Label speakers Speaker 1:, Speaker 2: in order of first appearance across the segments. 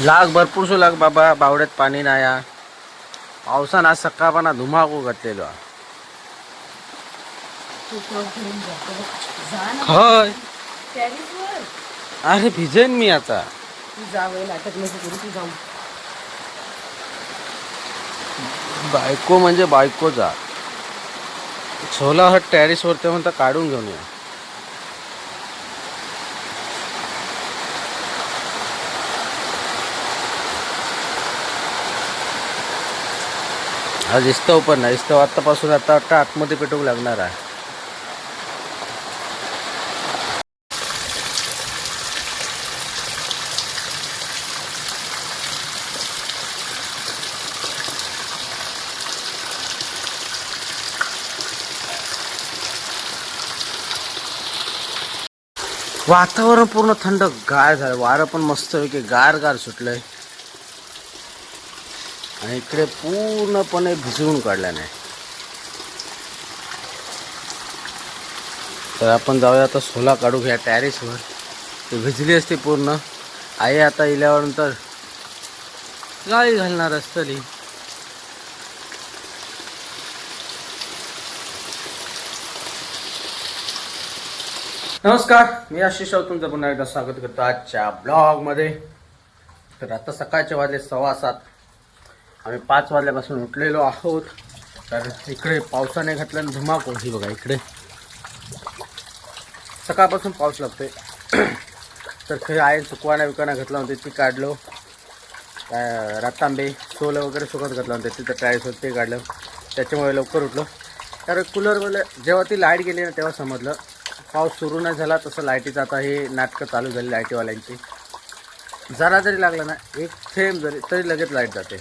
Speaker 1: लाग भरपूर सो लाग बाबा बावड्यात पाणी नाही या पावसान आज सकाळपाना धुमाकू घातलेलो होय अरे भिजेन मी आता बायको म्हणजे बायकोचा छोला हट टेरिस वरती म्हणता काढून घेऊन या आज इस्तव पण नाही इस्तव आतापासून आता आतमध्ये पेटवू लागणार आहे वातावरण पूर्ण थंड गार झालं वारं पण मस्त की गार गार सुटलंय आणि इकडे पूर्णपणे भिजवून काढला नाही तर आपण जाऊया आता सोला काढू घ्या टेरेसवर ती भिजली असते पूर्ण आई आता इल्यावर नंतर गाळी घालणार असतली नमस्कार मी आशिष राऊत तुमचं पुन्हा एकदा स्वागत करतो आजच्या ब्लॉगमध्ये तर आता सकाळचे वाजले 7:15 आम्ही 5 वाजल्यापासून उठलेलो आहोत तर इकडे पावसाने घातल्यानं धुमाकूळ ही बघा इकडे सकाळपासून पाऊस लागतोय तर खेळ आहे सुकवाना विकाना घातला होते ती काढलो रतांबे सोलं वगैरे सुकत घातलं होतं तिथं टायर्स होतं ते काढलं त्याच्यामुळे लवकर उठलो तर कूलरवाले जेव्हा ती लाईट गेली ना तेव्हा समजलं पाऊस सुरू नाही झाला तसं लाईटीचं आता हे नाटकं चालू झाली लाईटीवाल्यांची जरा जरी लागलं ना एक थेंब जरी तरी लगेच लाईट जाते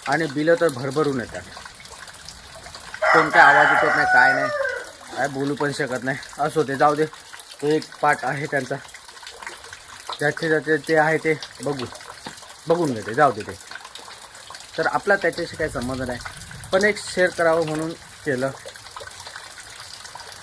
Speaker 1: आणि बिलं तर भरभरून येतात कोणता आवाज येत नाही काय नाही काय बोलू पण शकत नाही असो ते जाऊ दे तो एक पार्ट आहे त्यांचा ज्याचे ते आहे ते बघून घेते जाऊ दे ते तर आपला त्याच्याशी काही संबंध नाही पण एक शेअर करावं म्हणून केलं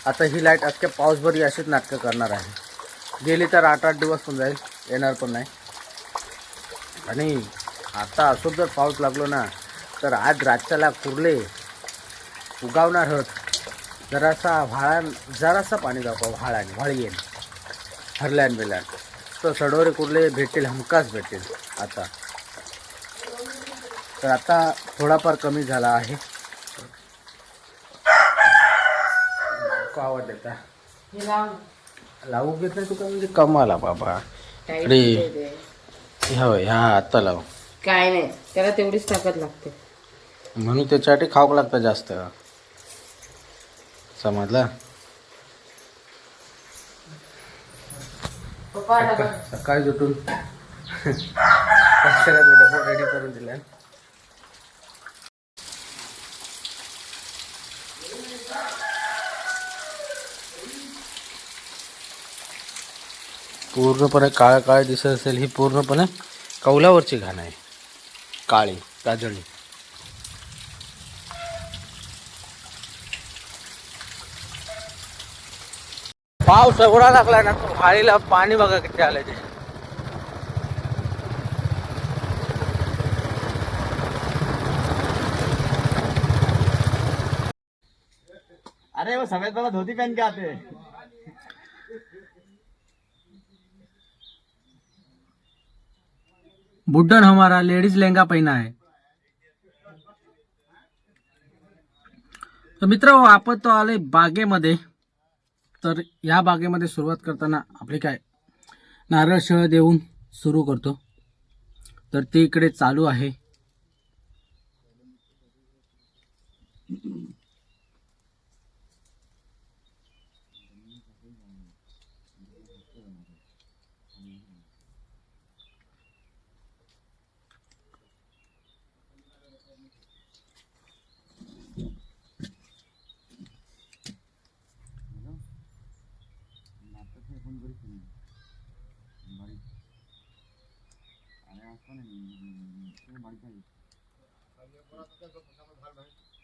Speaker 1: आता ही लाईट अख्ख्या पाऊसभर अशीच नाटकं करणार आहे गेली तर 8-8 दिवस पण जाईल येणार पण नाही आणि आता असो जर पाऊस लागलो ना तर आज रातच्याला कुर्ले उगावणार होत जरासा पाणी दाखवा व्हाळीन हरल्यान बेल्यान तर सडोरे कुर्ले भेटतील हमखास भेटतील आता तर आता थोडाफार कमी झाला आहे आवाज देता लावू घेत नाही तुका म्हणजे कमाला बाबा इकडे ह्या आता लाव
Speaker 2: काय नाही त्याला तेवढीच ताकद लागते
Speaker 1: म्हणून त्याच्यासाठी खावं लागतं जास्त समजला सकाळी उठून रेडी करून दिला पूर्णपणे काळं दिसत असेल ही पूर्णपणे कौलावरची घाण आहे काळी काजळी पाऊस एवढा लागलाय ना व्हाळीला पाणी बघा किती आलंय ते
Speaker 3: अरे वो सफेद वाला धोती पहन के आते हैं
Speaker 1: बुड्ढन हमारा लेडीज लहंगा पहना है तर मित्र आपण तो आले बागेमध्ये तर या बागेमध्ये सुरुवात करताना आपली काय नारळ शळ देऊन सुरू करतो तर ते इकडे चालू आहे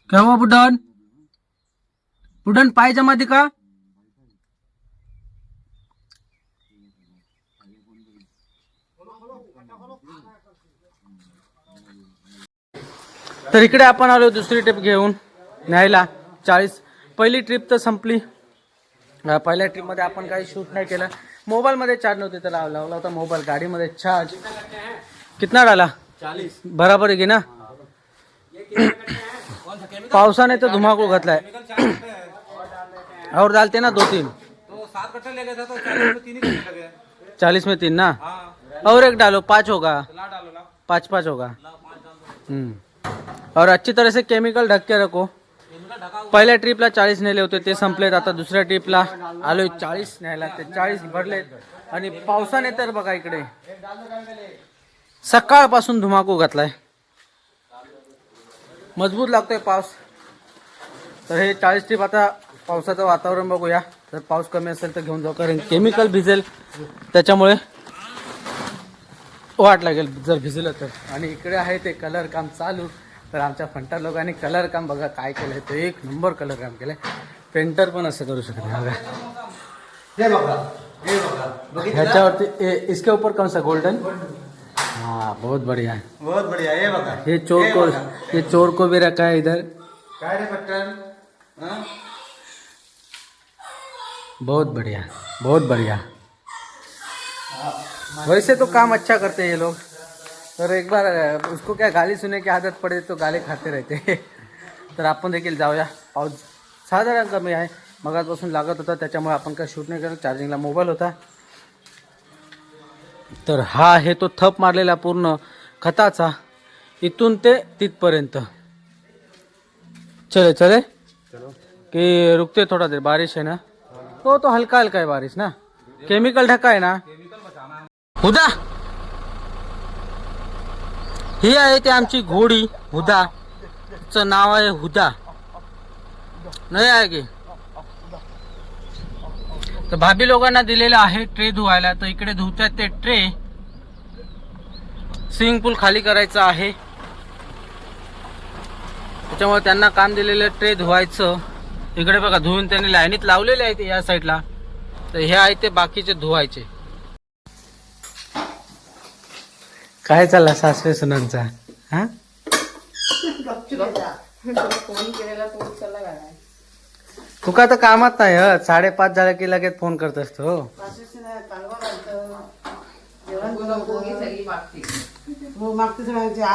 Speaker 1: क्या हुआ बुड्ढन बुड्ढन पाय जमा दे का तर इकडे आपण आलो दुसरी ट्रिप घेऊन न्यायला 40. पहिली ट्रिप तर संपली. पहिल्या ट्रिपमध्ये आपण काही शूट नाही केलं. मोबाईलमध्ये चार्ज नव्हते तर लावला होता मोबाईल गाडीमध्ये चार्ज. कितना डाला
Speaker 3: 40.
Speaker 1: बराबर आहे की ना. पावसाने तर धुमाकूळ घातलाय. और डालते ना 2-3 40 में 3 ना. और एक डालो 5 होगा. 5 होगा. और अच्छी तरह से केमिकल ढक के रखो. पहिल्या ट्रिपला 40 नेले होते ते संपलेत. आता दुसऱ्या ट्रिपला आलोय 40 न्यायला. ते 40 भरलेत आणि पावसाने तर बघा इकडे सकाळपासून धुमाकूळ घातलाय. मजबूत लागतोय पाऊस. तर हे 40 ट्रिप आता पावसाचं वातावरण बघूया. जर पाऊस कमी असेल तर घेऊन जाऊ, कारण केमिकल भिजेल त्याच्यामुळे वाट लागेल जर भिजलं तर. आणि इकडे आहे ते कलर काम चालू. तर आमच्या फंटर लोकांनी कलर काम बघा काय केलंय. ते एक नंबर कलर काम केलंय. पेंटर पण असं करू शकत नाही बघा. ह्याच्यावरती इसके ऊपर कौन सा गोल्डन. हाँ बहुत बढ़िया है.
Speaker 3: बहुत बढ़िया. ये बघा.
Speaker 1: ये चोर को भी रखा है इधर.
Speaker 3: काय रे पट्टन.
Speaker 1: बहुत बढ़िया बहुत बढ़िया. वैसे तो काम अच्छा करते हैं ये लोग. तर एक बार उसको क्या गाली सुने की आदत पडे तो गाली खाते रहते. तर आपण देखील जाऊया. पाऊस साधारण कमी आहे. मगाचपासून लागत होता त्याच्यामुळे आपण काय शूट नाही करत. चार्जिंगला मोबाईल होता. तर हा आहे तो थप मारलेला पूर्ण खताचा इथून ते तिथपर्यंत. चले चले कि रुकते थोड़ा देर. बारिश है ना. तो हल्का हल्का है बारिश ना. केमिकल ढका है ना. हुदा ही आहे ते आमची घोडी हुदा. तिचं नाव आहे हुदा. नाही आहे की. तर भाभी लोकांना दिलेलं आहे ट्रे धुवायला. तर इकडे धुतात ते ट्रे. स्विमिंग पूल खाली करायचं आहे त्याच्यामुळे त्यांना काम दिलेलं ट्रे धुवायचं. इकडे बघा धुवून त्यांनी लाईनीत लावलेले आहेत या साईडला. तर हे आहे ते बाकीचे धुवायचे. काय चालला सासरे सुनांचा. हा
Speaker 2: फोन केलेला तो उचलला काय.
Speaker 1: तुका तर कामात नाही. 5:30 झालं की लगेच फोन करत असतो.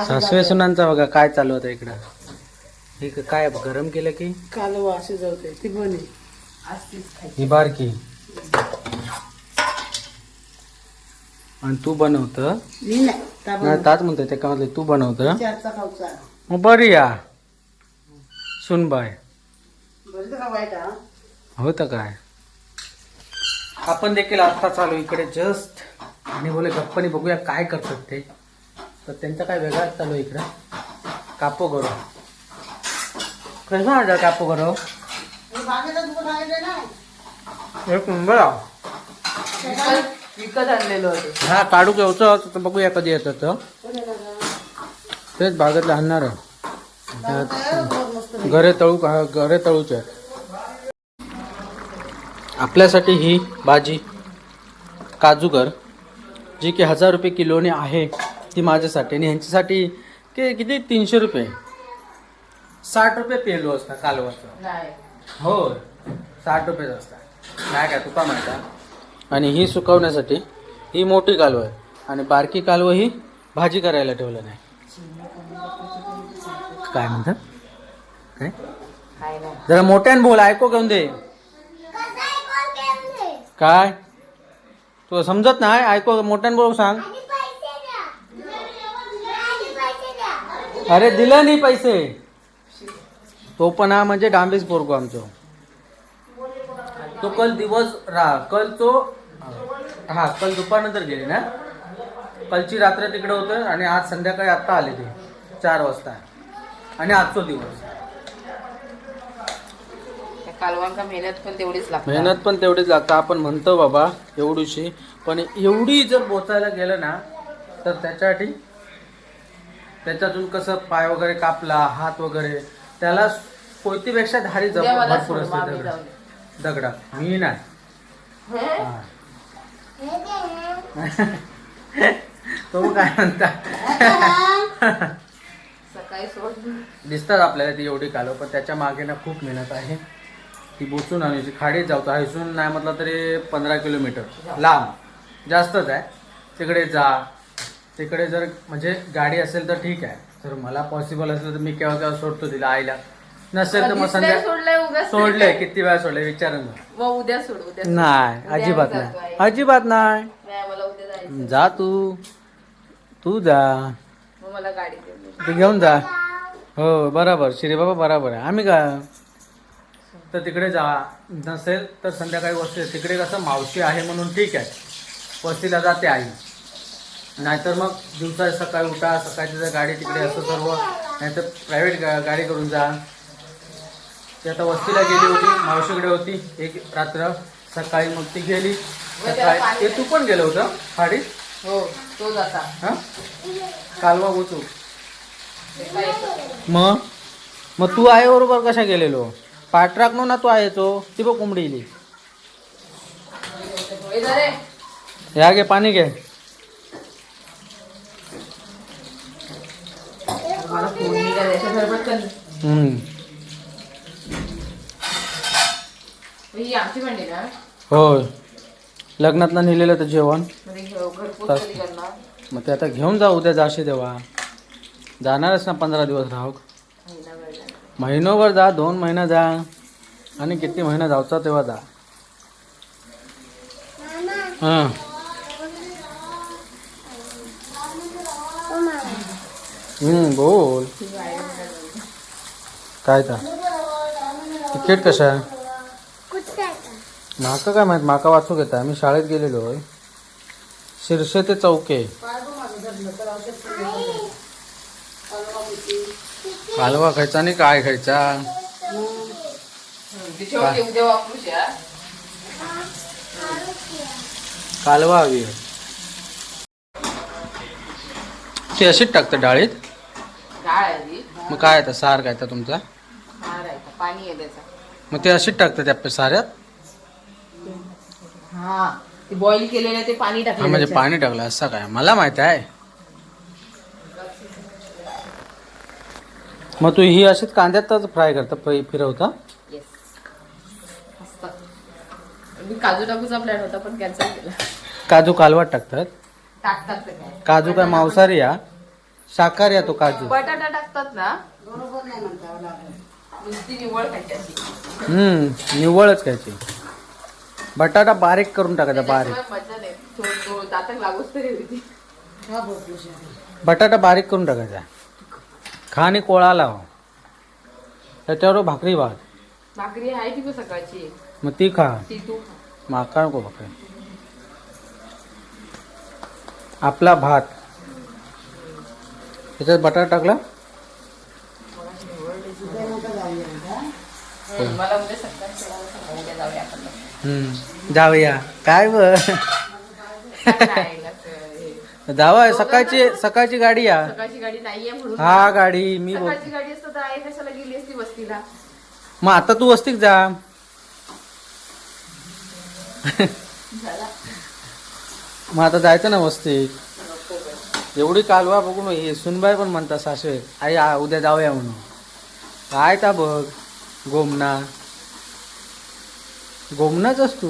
Speaker 1: सासरे सुनांचा बघा काय चालू होतं इकडं. हे काय गरम केलं की
Speaker 2: कालवा अशी जाते ती बनी.
Speaker 1: ही बारकी आणि तू बनवत ताच म्हणतोय ते का तू बनवत मग बरी या सुनबाय होतं काय. आपण देखील आता चालू इकडे जस्ट आणि बोले गप्पानी बघूया काय करतात ते. तर त्यांचा काय वेगळाच चालू आहे इकडं. कापो करो कसं आणलं कापो करो एक नंबर.
Speaker 2: विकत आणलेलं होतं.
Speaker 1: हा काढू घ्यायचं तर बघूया कधी येतं. तर तेच बागेतलं आणणार आहे. घरे तळूचे. आपल्यासाठी ही भाजी काजूगर जी की 1000 रुपये किलोने आहे ती माझ्यासाठी. आणि ह्यांच्यासाठी की किती 300 रुपये. 60 रुपये पेलो असता कालवाचं. हो 60 रुपयेच असतात. नाही काय तुका माहिती. आणि ही सुकवण्यासाठी ही मोठी कालवं आहे आणि बारकी कालवं ही भाजी करायला ठेवलं नाही. काय म्हणतात काय जरा मोठ्यान बोल ऐकू घेऊन दे. काय तू समजत नाही. ऐकू मोठ्यान बोल सांग. अरे दिलं नाही पैसे. तो पण हा म्हणजे डांबीस पोरगो आमचो. तो कल दिवस कल दुपारनंतर गेले ना. कलची रात्र तिकडे होतं आणि आज संध्याकाळी आत्ता आले ते 4 वाजता. आणि आजचो दिवस.
Speaker 2: कालवांका मेहनत पण
Speaker 1: तेवढीच लागतं. आपण म्हणतो बाबा एवढीशी पण एवढी जर बोचायला गेलं ना तर त्याच्यातून कसं पाय वगैरे कापला हात वगैरे त्याला कोयतीपेक्षा धारी भरपूर असते दगडा. मी नाही तो काय म्हणता
Speaker 2: सकाळी सोड.
Speaker 1: दिसतात आपल्याला ती एवढी कालव, पण त्याच्या मागे ना खूप मेहनत आहे. ती बोचून आणायची, खाडीत जातो हैसून नाही म्हटलं तरी 15 किलोमीटर लांब जास्तच आहे. तिकडे जा, तिकडे जर म्हणजे गाडी असेल तर ठीक आहे, जर मला पॉसिबल असेल तर मी केव्हा केव्हा सोडतो तिला आईला, नसेल तर मग संध्या
Speaker 2: सोडलंय उगाच.
Speaker 1: सोडले किती वेळा सोडले विचारून
Speaker 2: मग उद्या सोड. उद्या सोड.
Speaker 1: नाही
Speaker 2: उद्या
Speaker 1: अजिबात
Speaker 2: आम्ही
Speaker 1: नाही,
Speaker 2: जातो आहे.
Speaker 1: अजिबात नाही.
Speaker 2: नाही, मला उद्या जायचं.
Speaker 1: जा तू जा,
Speaker 2: मग मला गाडी दे.
Speaker 1: ते घेऊन जा. हो बरोबर श्री बाबा बरोबर आहे. आम्ही का तर तिकडे जा, नसेल तर संध्याकाळी वस्ती तिकडे कसं मावशी आहे म्हणून ठीक आहे, वस्तीला जाते आई. नाहीतर मग दिवसा सकाळी उठा, सकाळची जर गाडी तिकडे असं सर्व, नाहीतर प्रायव्हेट गाडी करून जा. ती आता वस्तीला गेली होती, मावशीकडे होती एक रात्र, सकाळी मग ती गेली. सकाळी ते तू पण गेलं होतं खाडीत?
Speaker 2: हो, तो जाता.
Speaker 1: हां कालवा बोचू.
Speaker 2: एका येतो.
Speaker 1: मग तू आहे बरोबर कशा गेलेलो? पाठराखनो ना तू आहे तो, ती बघ कोंबडी इली.
Speaker 2: हे जा रे.
Speaker 1: या घे पाणी घे.
Speaker 2: मला फोडणी करायचं सरबत कर. ही आमची भांडी ना.
Speaker 1: होय, लग्नातनं नेलेलं तर जेवण.
Speaker 2: म्हणजे घरपोच कधी करणार?
Speaker 1: मग ते आता घेऊन जा, उद्या जाशी तेव्हा जाणारच ना 15 दिवस राहू.
Speaker 2: महिना वेळ झाला.
Speaker 1: महिनोभर जा, 2 महिना जा, आणि किती महिना जाऊचा तेव्हा जा. हां बोल काय तर तिकीट कशा माका काय माहित, माका वाचू घेता. मी शाळेत गेलेलो होय, शिरसे ते चौके. कालवा खायचा आणि काय खायचा?
Speaker 2: तिच्यावरती उद्या वापरूया.
Speaker 1: कालवा हवी ती अशीच टाकतं डाळीत.
Speaker 2: डाळ आहे ती.
Speaker 1: मग काय आता सार काय तर तुमचा?
Speaker 2: हार आहे का? पाणी आहे त्याचा.
Speaker 1: मग ते अशीच टाकतं त्या साऱ्यात?
Speaker 2: हा, ते बॉईल केलेलं ते पाणी
Speaker 1: हा
Speaker 2: टाकलं.
Speaker 1: म्हणजे पाणी टाकलं असं काय? मला माहित आहे. मग तू ही अशीच कांद्यातच फ्राय करता फिरवता?
Speaker 2: येस. मस्त. मी काजू टाकूचा प्लॅन होता पण कॅन्सल केला.
Speaker 1: काजू कालवात टाकतात?
Speaker 2: टाकतात ते काय.
Speaker 1: काजू काय मांसाहारी या शाकाहारी या तो काजू?
Speaker 2: बटाटा टाकतात ना. बरोबर नाही म्हणता. नुसती निवळ खायची अशी.
Speaker 1: निव्वळच खायची. बटाटा बारीक करून टाकायचा, बारीक.
Speaker 2: त्याच्याशिवाय मजा नाही. थोडं दातात लागूच तरी होती.
Speaker 1: बटाटा बारीक करून टाकायचा, खा आणि कोळा लाव, त्याच्यावर भाकरी भात.
Speaker 2: भाकरी आहे की सकाळची,
Speaker 1: मग ती खा.
Speaker 2: ती तू.
Speaker 1: माका नको भाकरी. आपला भात त्याच्यात बटाटा टाकला.
Speaker 2: मला उद्या सकाळी उद्या जाऊया आपण.
Speaker 1: जाऊया काय जावा. सकाळची गाडी या.
Speaker 2: सकाळची गाडी नाहीये म्हणून.
Speaker 1: हा गाडी मी
Speaker 2: सकाळची गाडी असतं तर आई कशाला गेली असती वस्तीला.
Speaker 1: मग आता तू वस्तीक जा. मग आता जायचं ना वस्तीक. एवढी कालवा बघून हे सुनबाई पण म्हणतात सासू आई उद्या जाऊया म्हणून. काय ता बघ गोमनाच असतो,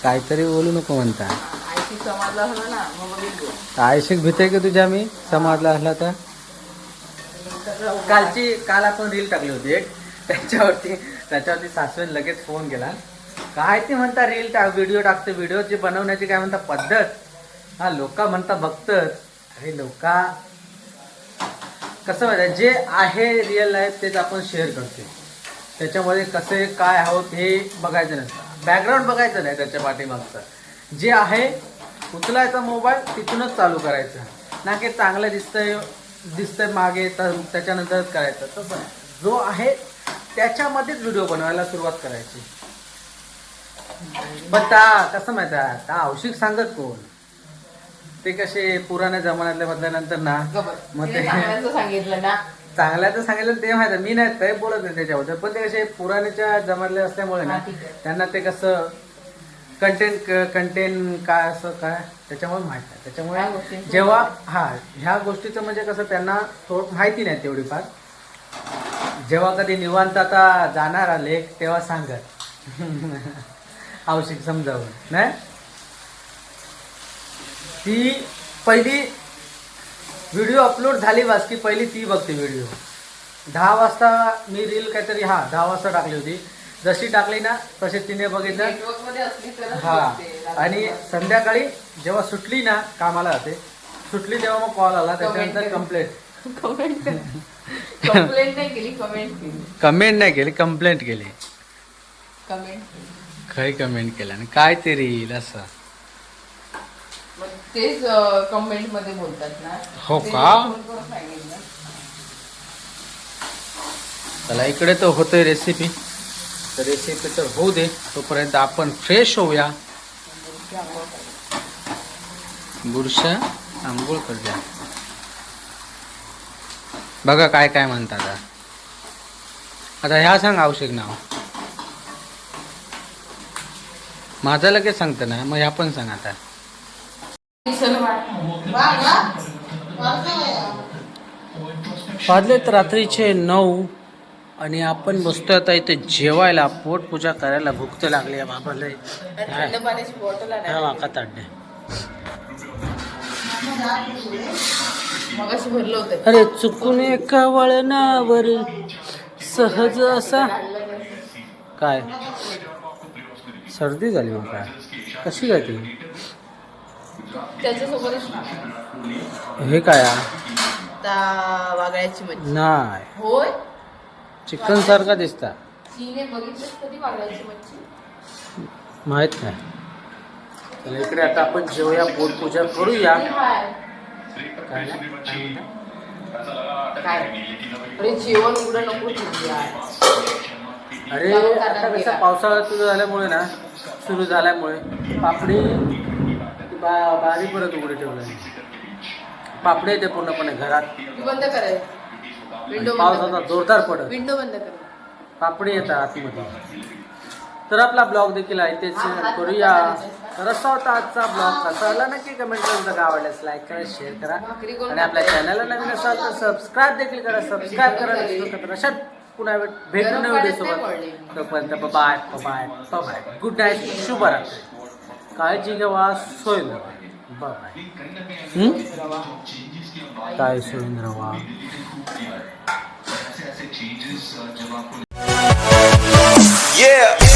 Speaker 1: काहीतरी बोलू नको म्हणता.
Speaker 2: आयशी समाजला हवं ना मग बघितलं.
Speaker 1: आयशिक भीते की तुझ्या मी समाजला असला तर. काल आपण रील टाकली होती एक, त्याच्यावरती सासूने लगेच फोन केला. काय ते म्हणता रील व्हिडिओ टाकते, व्हिडिओची बनवण्याची काय म्हणता पद्धत. हा लोक म्हणता बघतात. अरे लोका कसं माहिती, जे आहे रिअल लाईफ तेच आपण शेअर करतो. त्याच्यामध्ये कसे काय आहोत हे बघायचं नसतं, बॅकग्राऊंड बघायचं नाही त्याच्या पाठीमागचं. जे आहे उचलायचा मोबाईल तिथूनच चालू करायचं, ना की चांगलं दिसतंय मागे तर त्याच्यानंतरच करायचं. तसं नाही, जो आहे त्याच्यामध्येच व्हिडिओ बनवायला सुरुवात करायची. पण कसं माहिती आहे, औषध सांगत कोण, ते कसे पुराण्या जमान्यातले बदल्यानंतर ना मग ते
Speaker 2: सांगितलं ना
Speaker 1: चांगल्याचं सांगितलं ते माहिती. मी नाही काही बोलत नाही त्याच्याबद्दल, पण ते कसे पुराण्याच्या जमान्यातले असल्यामुळे ना त्यांना ते कसं कंटेंट काय असं काय त्याच्यामुळे माहित नाही.
Speaker 2: काय
Speaker 1: त्याच्यामुळे
Speaker 2: गोष्टी?
Speaker 1: जेव्हा ह्या गोष्टीचं म्हणजे कसं त्यांना थोडं माहिती नाही तेवढी फार. जेव्हा कधी निवांत आता जाणार आले तेव्हा सांगत आवश्यक समजावून नाही. ती पहिली व्हिडिओ अपलोड झाली वास की पहिली ती बघते व्हिडिओ. 10 वाजता मी रील काहीतरी 10 वाजता टाकली होती. जशी टाकली ना तशी तिने बघितलं.
Speaker 2: नेटवर्क मध्ये असली तरच
Speaker 1: हा
Speaker 2: बघते.
Speaker 1: आणि संध्याकाळी जेव्हा सुटली ना कामाला जाते सुटली तेव्हा मग कॉल आला. त्याच्यानंतर
Speaker 2: कंप्लेंट कंप्लेंट नाही केली, कमेंट केली.
Speaker 1: कमेंट नाही केली, कंप्लेंट केली.
Speaker 2: कमेंट
Speaker 1: काही कमेंट केलं आणि काय ते रील असं.
Speaker 2: मग तेच कमेंट मध्ये बोलतात ना.
Speaker 1: हो
Speaker 2: ते
Speaker 1: का?
Speaker 2: फोन करून सांगितलं.
Speaker 1: चला इकडे तर होतंय रेसिपी. तर रेसिपी तर होऊ दे तोपर्यंत आपण फ्रेश होऊया. बुरशा आंघोळ कर द्या. बघा काय काय म्हणतात आता ह्या सांग आवश्यक नाव. माझं लगेच सांगतं ना मग ह्या पण सांग आता. वाजलेत रात्रीचे 9 आणि आपण बसतोय आता इथे जेवायला. पोटपूजा करायला. भूक तर लागली आहे बाबाला.
Speaker 2: थंड पाण्याची बॉटल
Speaker 1: हा वाका ताडणे.
Speaker 2: मगाशी भरलं होतं.
Speaker 1: अरे चुकून एका वळणावर सहज असा काय सर्दी झाली मग काय कशी काय ती.
Speaker 2: त्याच्यासोबतच ना
Speaker 1: हे काय
Speaker 2: वागळ्याची मच्छी.
Speaker 1: नाही
Speaker 2: होय,
Speaker 1: चिकन सारखा दिसता.
Speaker 2: चीने बघितलंस कधी वागळ्याची मच्छी?
Speaker 1: माहित नाही. चला इकडे आता आपण जेवूया. पोटपूजा करूया. काय नाही? काय म्हणता?
Speaker 2: काय अरे जेवण उघडं नको ठेवू यार.
Speaker 1: अरे आता कसं पावसाळा सुरू झाल्यामुळे ना सुरू झाल्यामुळे पापडी बारी परत उघडे ठेवलं. पापडी येते पूर्णपणे घरात.
Speaker 2: तू बंद करायचं. विंडो
Speaker 1: पाऊस
Speaker 2: बंद
Speaker 1: आता
Speaker 2: कर.
Speaker 1: जोरदार पडत.
Speaker 2: विंडो बंद कर.
Speaker 1: पापडी येतात आतमध्ये. तर आपला ब्लॉग देखील आहे तेच करूया. तर असा होता आजचा ब्लॉग. कसा आला नक्की कमेंट करून बघा. आवडल्यास लाईक करा, शेअर करा आणि आपल्या चॅनलला नवीन असाल तर सबस्क्राईब देखील करा. सबस्क्राईब करा. अशा पुन्हा भेटू नवीन व्हिडिओसोबत. तोपर्यंत bye bye bye. Good night. शुभरात्री. काळजी घ्यावा. सोय बाय. काय सोयीन रवा.
Speaker 4: Yeah.